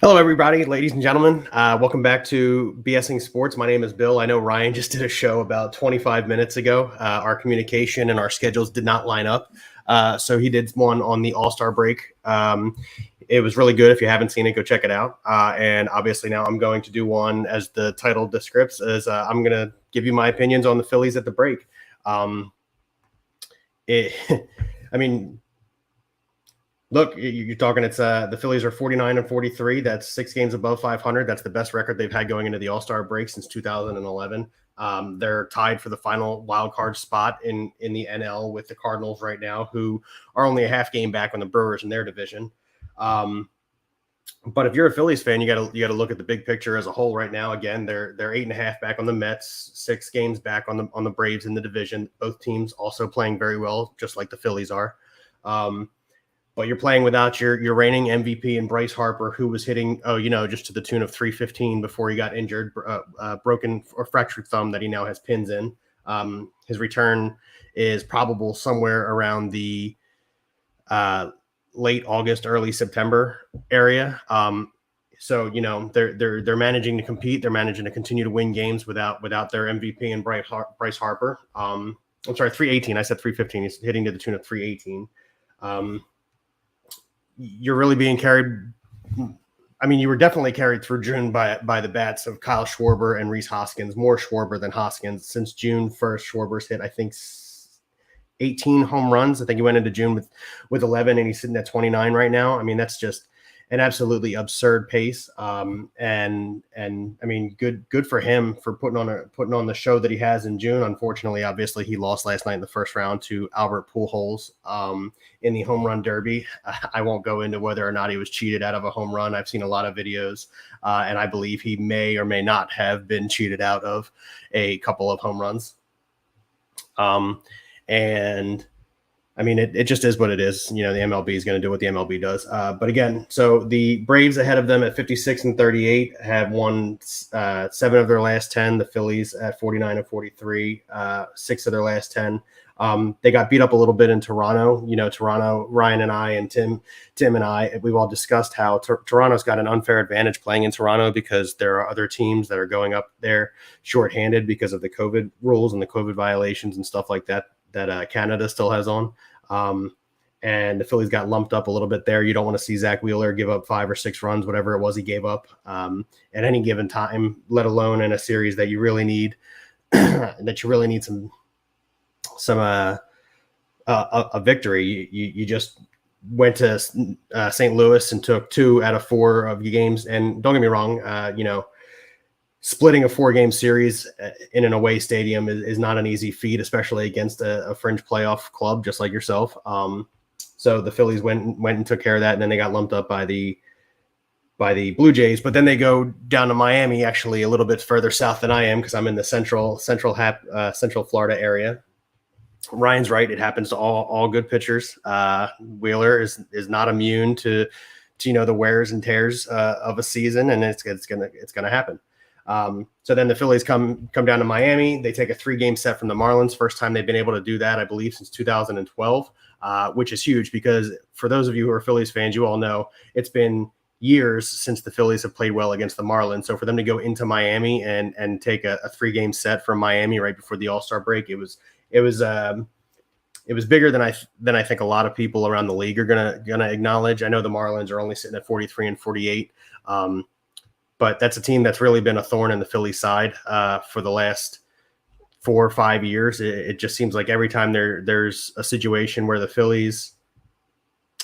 Hello, everybody, ladies and gentlemen. Welcome back to BSing Sports. My name is Bill. I know Ryan just did a show about 25 minutes ago. Our communication and our schedules did not line up. So he did one on the All-Star break. It was really good. If you haven't seen it, go check it out. And obviously now I'm going to do one, as the title describes, as I'm going to give you my opinions on the Phillies at the break. Look, you're talking. It's the Phillies are 49-43. That's 6 games above 500. That's the best record they've had going into the All-Star break since 2011. They're tied for the final wild card spot in the NL with the Cardinals right now, who are only a half game back on the Brewers in their division. But if you're a Phillies fan, you got to look at the big picture as a whole right now. Again, they're 8.5 back on the Mets, 6 games back on the Braves in the division. Both teams also playing very well, just like the Phillies are. But you're playing without your reigning MVP and Rhys Harper, who was hitting, just to the tune of 315 before he got injured, broken or fractured thumb that he now has pins in. His return is probable somewhere around the late August, early September area. So they're managing to compete. They're managing to continue to win games without their MVP and Rhys Harper. I'm sorry, 318. I said 315. He's hitting to the tune of 318. You're really being carried. I mean, you were definitely carried through June by the bats of Kyle Schwarber and Rhys Hoskins, more Schwarber than Hoskins. Since June 1st, Schwarber's hit, I think, 18 home runs. I think he went into June with 11, and he's sitting at 29 right now. I mean, that's just an absolutely absurd pace. And I mean, good for him for putting on the show that he has in June. Unfortunately, obviously, he lost last night in the first round to Albert Pujols in the home run derby. I won't go into whether or not he was cheated out of a home run. I've seen a lot of videos, and I believe he may or may not have been cheated out of a couple of home runs. And I mean, it just is what it is. The MLB is going to do what the MLB does. But again, so the Braves ahead of them at 56-38 have won 7 of their last 10. The Phillies at 49-43, 6 of their last 10. They got beat up a little bit in Toronto. Toronto, Ryan and I and Tim and I, we've all discussed how Toronto's got an unfair advantage playing in Toronto because there are other teams that are going up there shorthanded because of the COVID rules and the COVID violations and stuff like that Canada still has on. And the Phillies got lumped up a little bit there. You don't want to see Zach Wheeler give up 5 or 6 runs, whatever it was he gave up at any given time, let alone in a series that you really need a victory. You just went to St. Louis and took 2 out of 4 of the games. And don't get me wrong, splitting a 4-game series in an away stadium is not an easy feat, especially against a fringe playoff club just like yourself. So the Phillies went and took care of that, and then they got lumped up by the Blue Jays. But then they go down to Miami, actually a little bit further south than I am because I'm in the central Florida area. Ryan's right; it happens to all good pitchers. Wheeler is not immune to the wears and tears of a season, and it's gonna happen. So then the Phillies come down to Miami. They take a 3-game set from the Marlins. First time they've been able to do that, I believe, since 2012, which is huge because for those of you who are Phillies fans, you all know it's been years since the Phillies have played well against the Marlins. So for them to go into Miami and take a 3-game set from Miami right before the All-Star break, it was bigger than I think a lot of people around the league are gonna acknowledge. I know the Marlins are only sitting at 43-48. But that's a team that's really been a thorn in the Phillies side for the last 4 or 5 years. It just seems like every time there's a situation where the Phillies,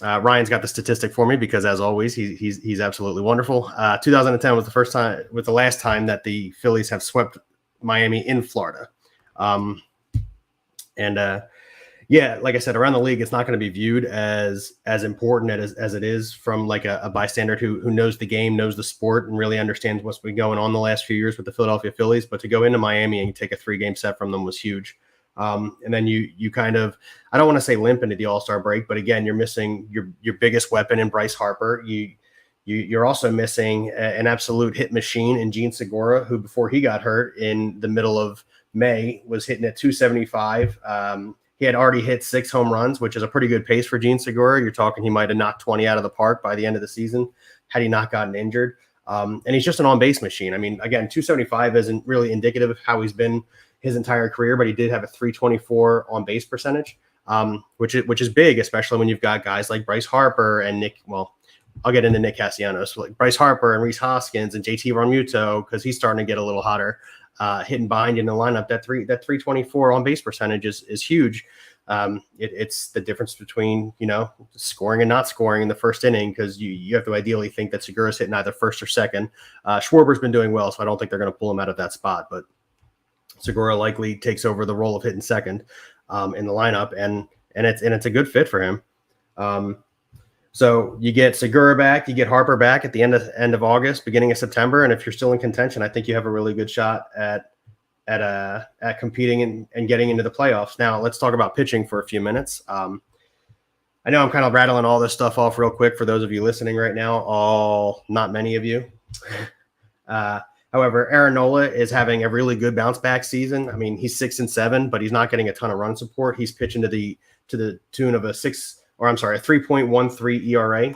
Ryan's got the statistic for me because, as always, he's absolutely wonderful. 2010 was the last time that the Phillies have swept Miami in Florida. Yeah, like I said, around the league, it's not going to be viewed as important as it is from like a bystander who knows the game, knows the sport, and really understands what's been going on the last few years with the Philadelphia Phillies. But to go into Miami and take a 3-game set from them was huge. And then you kind of, I don't want to say limp into the All-Star break, but again, you're missing your biggest weapon in Rhys Harper. You're also missing an absolute hit machine in Gene Segura, who before he got hurt in the middle of May was hitting at 275. He had already hit 6 home runs, which is a pretty good pace for Gene Segura. You're talking he might have knocked 20 out of the park by the end of the season had he not gotten injured. And he's just an on-base machine. I mean, again, 275 isn't really indicative of how he's been his entire career, but he did have a 324 on-base percentage, which is big, especially when you've got guys like Bryce Harper and Nick. Well, I'll get into Nick Castellanos, like Bryce Harper and Rhys Hoskins and JT Realmuto, because he's starting to get a little hotter, hitting behind you in the lineup. That 324 on base percentage is huge. It's the difference between, scoring and not scoring in the first inning, because you have to ideally think that Segura's hitting either first or second. Schwarber's been doing well, so I don't think they're going to pull him out of that spot, but Segura likely takes over the role of hitting second in the lineup, and it's a good fit for him. So you get Segura back, you get Harper back at the end of August, beginning of September, and if you're still in contention, I think you have a really good shot at competing and getting into the playoffs. Now let's talk about pitching for a few minutes. I know I'm kind of rattling all this stuff off real quick for those of you listening right now. Not many of you. However, Aaron Nola is having a really good bounce back season. I mean, he's 6-7, but he's not getting a ton of run support. He's pitching to the tune of a 3.13 ERA.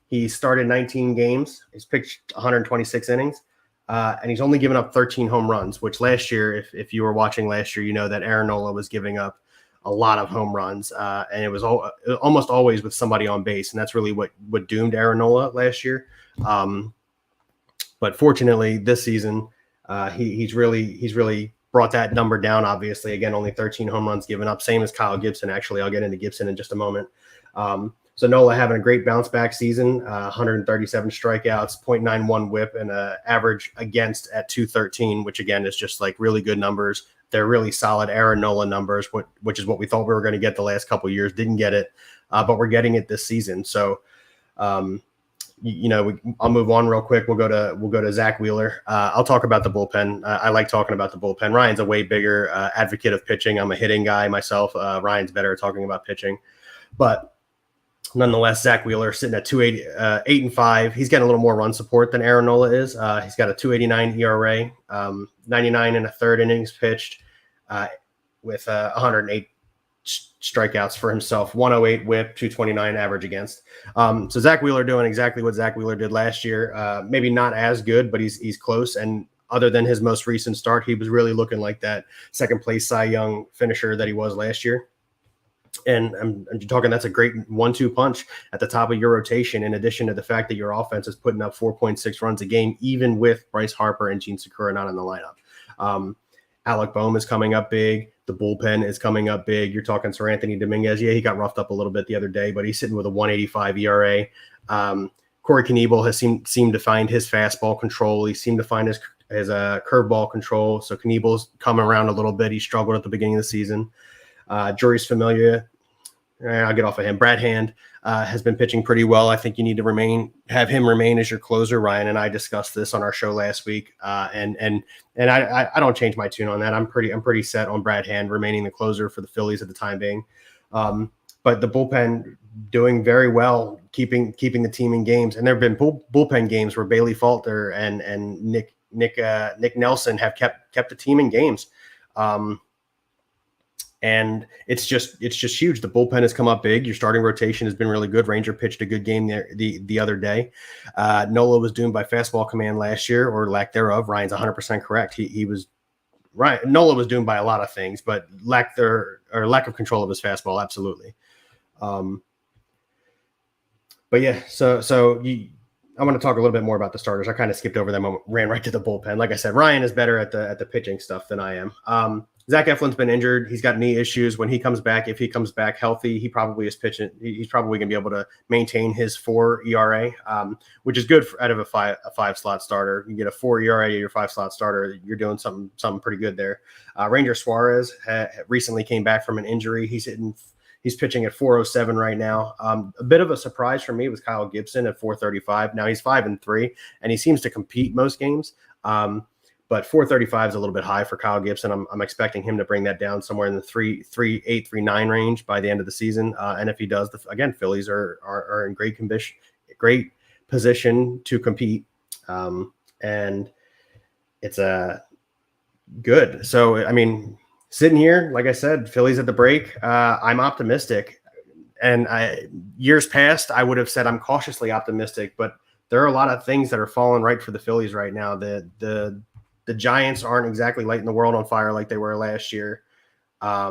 He started 19 games. He's pitched 126 innings. And he's only given up 13 home runs, which last year, if you were watching last year, you know that Aaron Nola was giving up a lot of home runs. And it was almost always with somebody on base. And that's really what doomed Aaron Nola last year. But fortunately, this season, he's really brought that number down. Obviously, again, only 13 home runs given up, same as Kyle Gibson. Actually, I'll get into Gibson in just a moment. So Nola having a great bounce back season, 137 strikeouts, 0.91 WHIP, and an average against at 213, which again is just like really good numbers. They're really solid Aaron Nola numbers, which is what we thought we were going to get the last couple of years. Didn't get it, but we're getting it this season. So. I'll move on real quick. We'll go to Zach Wheeler. I'll talk about the bullpen. I like talking about the bullpen. Ryan's a way bigger advocate of pitching. I'm a hitting guy myself. Ryan's better at talking about pitching, but nonetheless, Zach Wheeler sitting at 8-5. He's getting a little more run support than Aaron Nola is. He's got a 2.89 ERA, 99 and a third innings pitched, with 108 strikeouts for himself, 108 WHIP, 229 average against. So Zach Wheeler doing exactly what Zach Wheeler did last year. Maybe not as good, but he's close. And other than his most recent start, he was really looking like that second place Cy Young finisher that he was last year. And I'm talking, that's a great 1-2 punch at the top of your rotation, in addition to the fact that your offense is putting up 4.6 runs a game, even with Bryce Harper and Gene Segura not in the lineup. Alec Boehm is coming up big. The bullpen is coming up big. You're talking Sir Anthony Dominguez. Yeah, he got roughed up a little bit the other day, but he's sitting with a 1.85 ERA. Corey Knebel has seemed to find his fastball control. He seemed to find his curveball control. So Knebel's coming around a little bit. He struggled at the beginning of the season. Jury's familiar. I'll get off of him. Brad Hand has been pitching pretty well. I think you need to have him remain as your closer. Ryan and I discussed this on our show last week, and I don't change my tune on that. I'm pretty set on Brad Hand remaining the closer for the Phillies at the time being. But the bullpen doing very well, keeping the team in games. And there have been bullpen games where Bailey Falter and Nick Nelson have kept the team in games. And it's just huge. The bullpen has come up big. Your starting rotation has been really good. Ranger pitched a good game there the other day. Nola was doomed by fastball command last year, or lack thereof. Ryan's 100% correct. He was right. Nola was doomed by a lot of things, but lack of control of his fastball, absolutely. But yeah, so I want to talk a little bit more about the starters. I kind of skipped over them. I ran right to the bullpen. Like I said, Ryan is better at the pitching stuff than I am. Zach Eflin's been injured. He's got knee issues. When he comes back, if he comes back healthy, he probably is pitching. He's probably going to be able to maintain his 4 ERA, which is good out of a 5-slot starter. You get a 4 ERA, your 5-slot starter. You're doing something pretty good there. Ranger Suarez recently came back from an injury. He's pitching at 407 right now. A bit of a surprise for me was Kyle Gibson at 435. Now he's 5-3, and he seems to compete most games. But 435 is a little bit high for Kyle Gibson. I'm expecting him to bring that down somewhere in the 3.8, 3.9 range by the end of the season. And if he does, again, Phillies are in great position to compete. And it's good. So, I mean, sitting here, like I said, Phillies at the break. I'm optimistic. And years past, I would have said I'm cautiously optimistic, but there are a lot of things that are falling right for the Phillies right now. The Giants aren't exactly lighting the world on fire like they were last year. I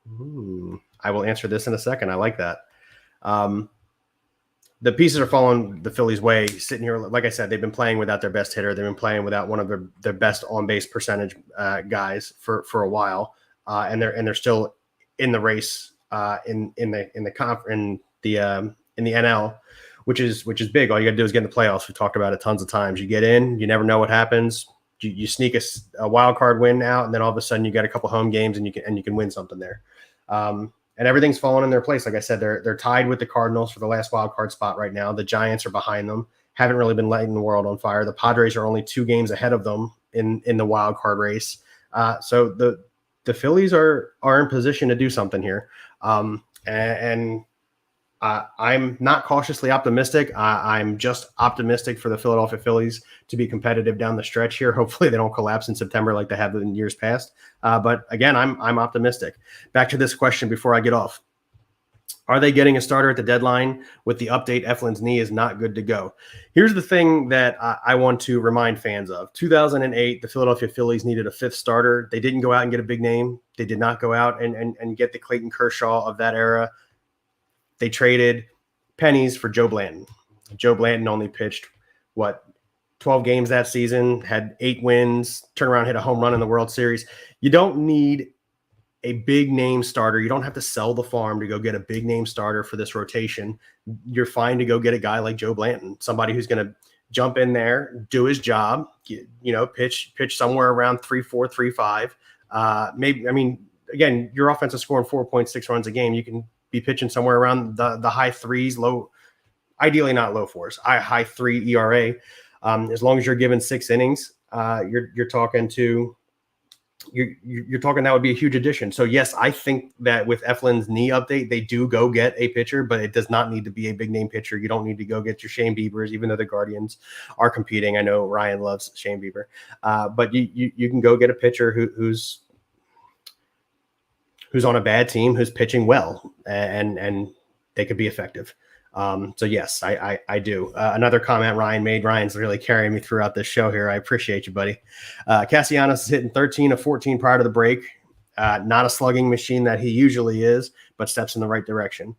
will answer this in a second. I like that. The pieces are falling the Phillies' way. Sitting here, like I said, they've been playing without their best hitter. They've been playing without one of their best on-base percentage guys for a while, and they're still in the race in the NL, which is big. All you got to do is get in the playoffs. We've talked about it tons of times. You get in, you never know what happens. You sneak a wild card win out, and then all of a sudden you get a couple home games, and you can win something there. And everything's fallen in their place. Like I said, they're tied with the Cardinals for the last wild card spot right now. The Giants are behind them. Haven't really been lighting the world on fire. The Padres are only 2 games ahead of them in the wild card race. So the Phillies are in position to do something here. And I'm not cautiously optimistic. I'm just optimistic for the Philadelphia Phillies to be competitive down the stretch here. Hopefully they don't collapse in September like they have in years past. But again, I'm optimistic. Back to this question before I get off. Are they getting a starter at the deadline? With the update, Eflin's knee is not good to go. Here's the thing that I want to remind fans of. 2008, the Philadelphia Phillies needed a 5th starter. They didn't go out and get a big name. They did not go out and get the Clayton Kershaw of that era. They traded pennies for Joe Blanton. Joe Blanton only pitched, 12 games that season, had 8 wins, turned around, hit a home run in the World Series. You don't need a big name starter. You don't have to sell the farm to go get a big name starter for this rotation. You're fine to go get a guy like Joe Blanton, somebody who's going to jump in there, do his job, pitch somewhere around 3.4, 3.5. Maybe, I mean, again, your offense is scoring 4.6 runs a game. You can be pitching somewhere around the high 3s, ideally not low 4s, high 3 ERA. As long as you're given 6 innings, you're talking that would be a huge addition. So yes, I think that with Eflin's knee update, they do go get a pitcher, but it does not need to be a big name pitcher. You don't need to go get your Shane Biebers, even though the Guardians are competing. I know Ryan loves Shane Bieber, but you can go get a pitcher who's on a bad team, who's pitching well, and they could be effective. So yes, I do. Another comment Ryan made. Ryan's really carrying me throughout this show here. I appreciate you, buddy. Castellanos is hitting 13 of 14 prior to the break. Not a slugging machine that he usually is, but steps in the right direction.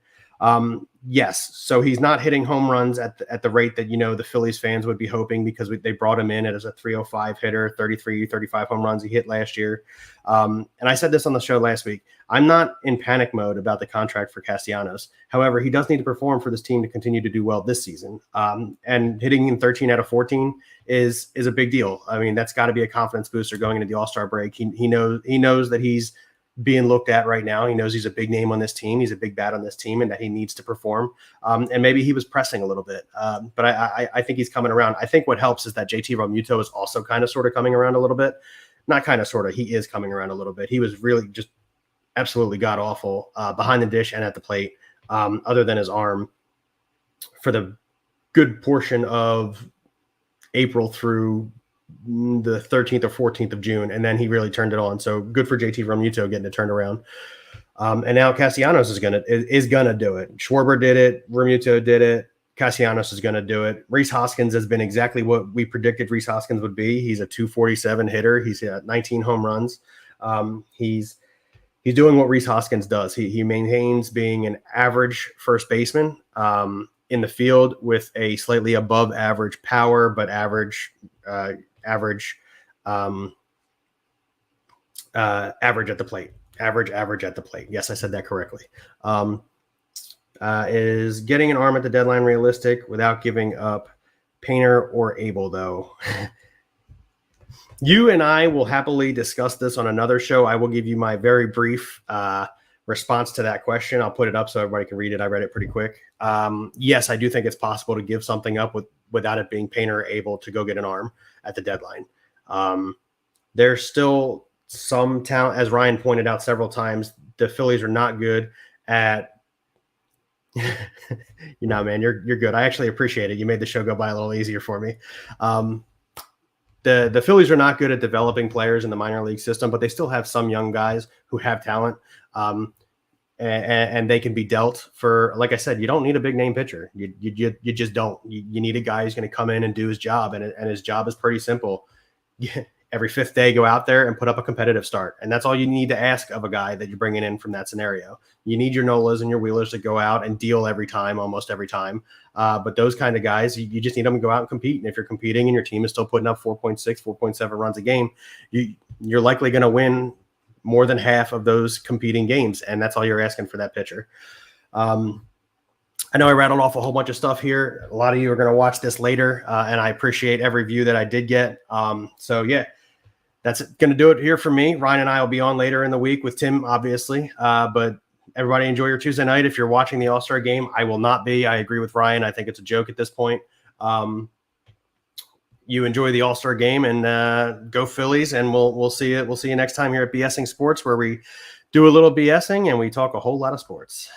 Yes, so he's not hitting home runs at the rate that the Phillies fans would be hoping, because they brought him in as a 305 hitter, 33, 35 home runs he hit last year. And I said this on the show last week. I'm not in panic mode about the contract for Castellanos. However, he does need to perform for this team to continue to do well this season. And hitting in 13 out of 14 is a big deal. I mean, that's got to be a confidence booster going into the All-Star break. He knows that he's being looked at right now. He knows he's a big name on this team. He's a big bat on this team, and that he needs to perform. And maybe he was pressing a little bit, but I think he's coming around. I think what helps is that JT Realmuto is also kind of sort of coming around a little bit. Not kind of sort of. He is coming around a little bit. He was really just absolutely god awful behind the dish and at the plate, other than his arm, for the good portion of April through the 13th or 14th of June, and then he really turned it on. So good for JT Realmuto getting it turned around. And now Castellanos is gonna do it. Schwarber did it. Realmuto did it. Castellanos is gonna do it. Rhys Hoskins has been exactly what we predicted Rhys Hoskins would be. He's a 247 hitter. He's got 19 home runs. He's doing what Rhys Hoskins does. He maintains being an average first baseman in the field with a slightly above average power, but average at the plate. Average at the plate. Yes, I said that correctly. Is getting an arm at the deadline realistic without giving up Painter or Abel, though? You and I will happily discuss this on another show. I will give you my very brief response to that question. I'll put it up so everybody can read it. I read it pretty quick. Yes, I do think it's possible to give something up without it being Painter or Abel to go get an arm at the deadline. There's still some talent, as Ryan pointed out several times. The Phillies are not good at man, you're good. I actually appreciate it. You made the show go by a little easier for me. the Phillies are not good at developing players in the minor league system, but they still have some young guys who have talent. And they can be dealt for, like I said, you don't need a big name pitcher. You just don't. You need a guy who's going to come in and do his job, and his job is pretty simple. Every fifth day, go out there and put up a competitive start, and that's all you need to ask of a guy that you're bringing in from that scenario. You need your Nolas and your Wheelers to go out and deal every time, almost every time. But those kind of guys, you just need them to go out and compete. And if you're competing and your team is still putting up 4.6, 4.7 runs a game, you're likely going to win more than half of those competing games, and that's all you're asking for that pitcher. I know I rattled off a whole bunch of stuff here. A lot of you are going to watch this later, and I appreciate every view that I did get. So, yeah, that's going to do it here for me. Ryan and I will be on later in the week with Tim, obviously. But everybody enjoy your Tuesday night. If you're watching the All-Star game, I will not be. I agree with Ryan. I think it's a joke at this point. You enjoy the All-Star game, and go Phillies, and we'll see you. We'll see you next time here at BSing Sports, where we do a little BSing and we talk a whole lot of sports.